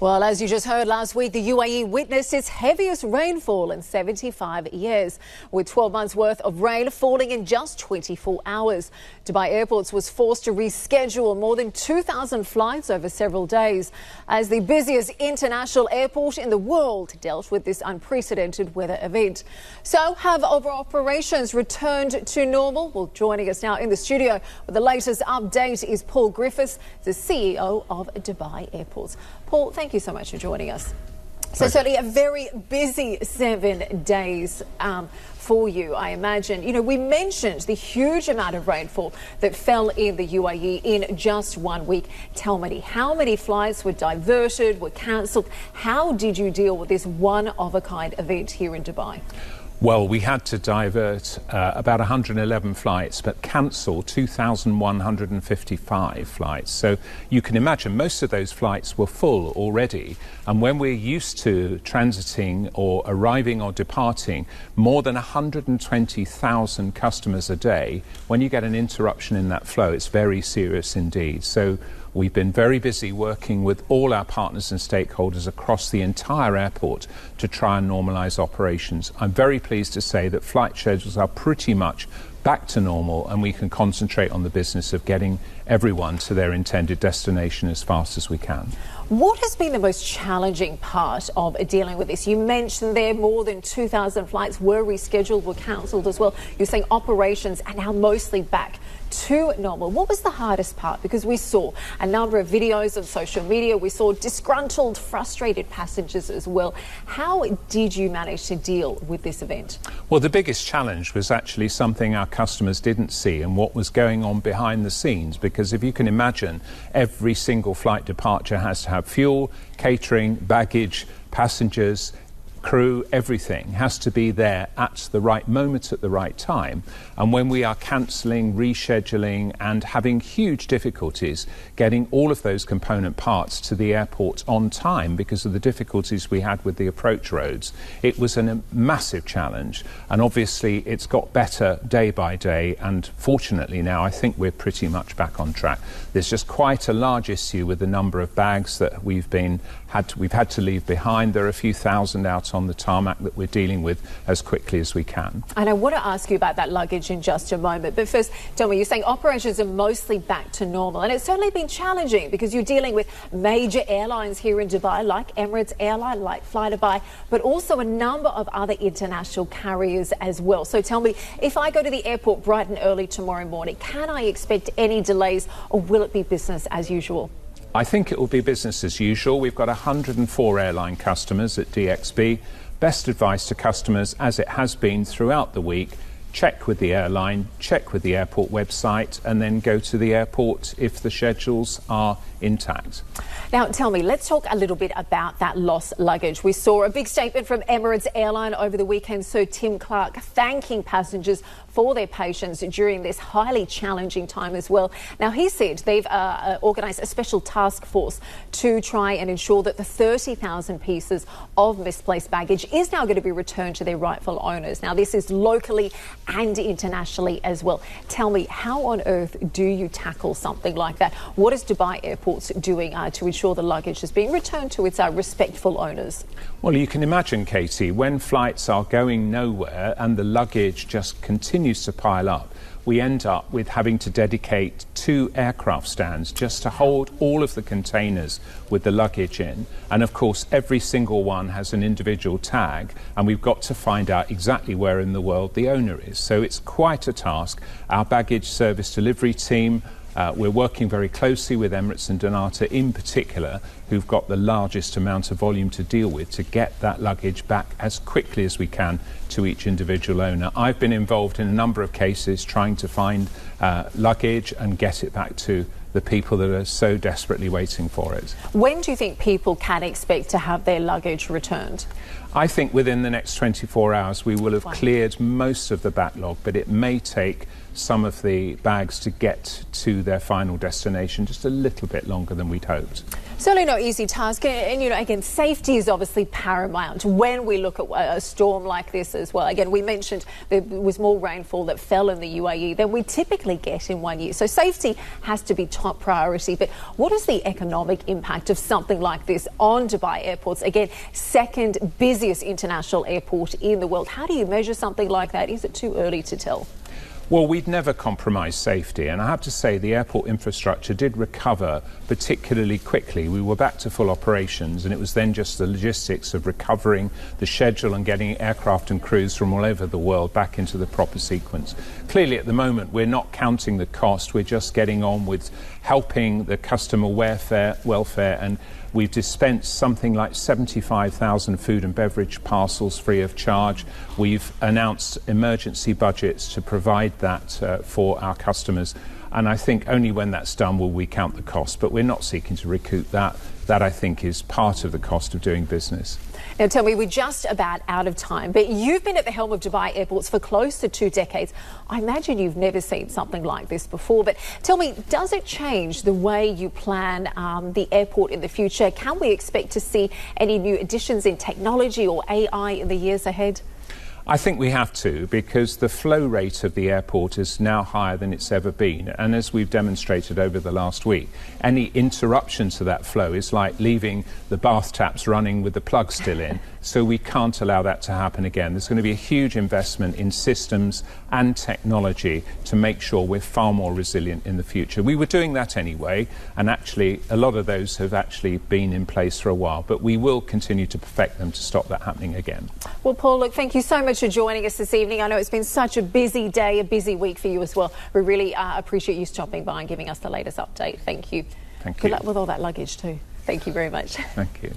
Well, as you just heard last week, the UAE witnessed its heaviest rainfall in 75 years, with 12 months worth of rain falling in just 24 hours. Dubai Airports was forced to reschedule more than 2,000 flights over several days as the busiest international airport in the world dealt with this unprecedented weather event. So have overall operations returned to normal? Well, joining us now in the studio with the latest update is Paul Griffiths, the CEO of Dubai Airports. Paul, thank you so much for joining us. So certainly a very busy 7 days for you, I imagine. You know, we mentioned the huge amount of rainfall that fell in the UAE in just 1 week. Tell me, how many flights were diverted, were cancelled? How did you deal with this one-of-a-kind event here in Dubai? Well, we had to divert about 111 flights, but cancel 2,155 flights. So you can imagine most of those flights were full already. And when we're used to transiting or arriving or departing more than 120,000 customers a day, when you get an interruption in that flow, it's very serious indeed. So we've been very busy working with all our partners and stakeholders across the entire airport to try and normalise operations. I'm very pleased to say that flight schedules are pretty much back to normal, and we can concentrate on the business of getting everyone to their intended destination as fast as we can. What has been the most challenging part of dealing with this? You mentioned there more than 2,000 flights were rescheduled, were cancelled as well. You're saying operations are now mostly back to normal. What was the hardest part? Because we saw a number of videos on social media. We saw disgruntled, frustrated passengers as well. How did you manage to deal with this event? Well, the biggest challenge was actually something our customers didn't see, and what was going on behind the scenes. Because if you can imagine, every single flight departure has to have fuel, catering, baggage, passengers, crew, everything has to be there at the right moment at the right time. And when we are cancelling, rescheduling and having huge difficulties getting all of those component parts to the airport on time because of the difficulties we had with the approach roads, it was a massive challenge. And obviously it's got better day by day, and fortunately now I think we're pretty much back on track. There's just quite a large issue with the number of bags that we've had to leave behind. There are a few thousand out on the tarmac that we're dealing with as quickly as we can. And I want to ask you about that luggage in just a moment, but first tell me, you're saying operations are mostly back to normal, and it's certainly been challenging because you're dealing with major airlines here in Dubai like Emirates airline, like Fly Dubai, but also a number of other international carriers as well. So tell me, if I go to the airport bright and early tomorrow morning, can I expect any delays, or will it be business as usual? I think it will be business as usual. We've got 104 airline customers at DXB. Best advice to customers, as it has been throughout the week, check with the airline, check with the airport website, and then go to the airport if the schedules are intact. Now, tell me, let's talk a little bit about that lost luggage. We saw a big statement from Emirates airline over the weekend, Sir Tim Clark, thanking passengers for their patience during this highly challenging time as well. Now, he said they've organised a special task force to try and ensure that the 30,000 pieces of misplaced baggage is now going to be returned to their rightful owners. Now, this is locally and internationally as well. Tell me, how on earth do you tackle something like that? What is Dubai Airports doing to ensure the luggage is being returned to its respectful owners? Well, you can imagine, Katie, when flights are going nowhere and the luggage just continues to pile up, we end up with having to dedicate 2 aircraft stands just to hold all of the containers with the luggage in. And of course, every single one has an individual tag, and we've got to find out exactly where in the world the owner is. So it's quite a task. Our baggage service delivery team, we're working very closely with Emirates and Donata in particular, who've got the largest amount of volume to deal with, to get that luggage back as quickly as we can to each individual owner. I've been involved in a number of cases trying to find luggage and get it back to the people that are so desperately waiting for it. When do you think people can expect to have their luggage returned? I think within the next 24 hours we will have cleared most of the backlog, but it may take some of the bags to get to their final destination just a little bit longer than we'd hoped. Certainly no easy task, and again, safety is obviously paramount when we look at a storm like this as well. Again, we mentioned there was more rainfall that fell in the UAE than we typically get in one year, so safety has to be top priority. But what is the economic impact of something like this on Dubai airports? Again, second busiest international airport in the world. How do you measure something like that? Is it too early to tell? Well, we'd never compromise safety, and I have to say the airport infrastructure did recover particularly quickly. We were back to full operations, and it was then just the logistics of recovering the schedule and getting aircraft and crews from all over the world back into the proper sequence. Clearly, at the moment, we're not counting the cost. We're just getting on with helping the customer welfare, and we've dispensed something like 75,000 food and beverage parcels free of charge. We've announced emergency budgets to provide that for our customers. And I think only when that's done will we count the cost. But we're not seeking to recoup that. That, I think, is part of the cost of doing business. Now, tell me, we're just about out of time, but you've been at the helm of Dubai airports for close to 2 decades. I imagine you've never seen something like this before, but tell me, does it change the way you plan the airport in the future? Can we expect to see any new additions in technology or AI in the years ahead? I think we have to, because the flow rate of the airport is now higher than it's ever been. And as we've demonstrated over the last week, any interruption to that flow is like leaving the bath taps running with the plug still in. So we can't allow that to happen again. There's going to be a huge investment in systems and technology to make sure we're far more resilient in the future. We were doing that anyway, and actually a lot of those have actually been in place for a while, but we will continue to perfect them to stop that happening again. Well, Paul, look, thank you so much for joining us this evening. I know it's been such a busy day, a busy week for you as well. We really appreciate you stopping by and giving us the latest update. Thank you. Thank you. Good luck with all that luggage too. Thank you very much. Thank you.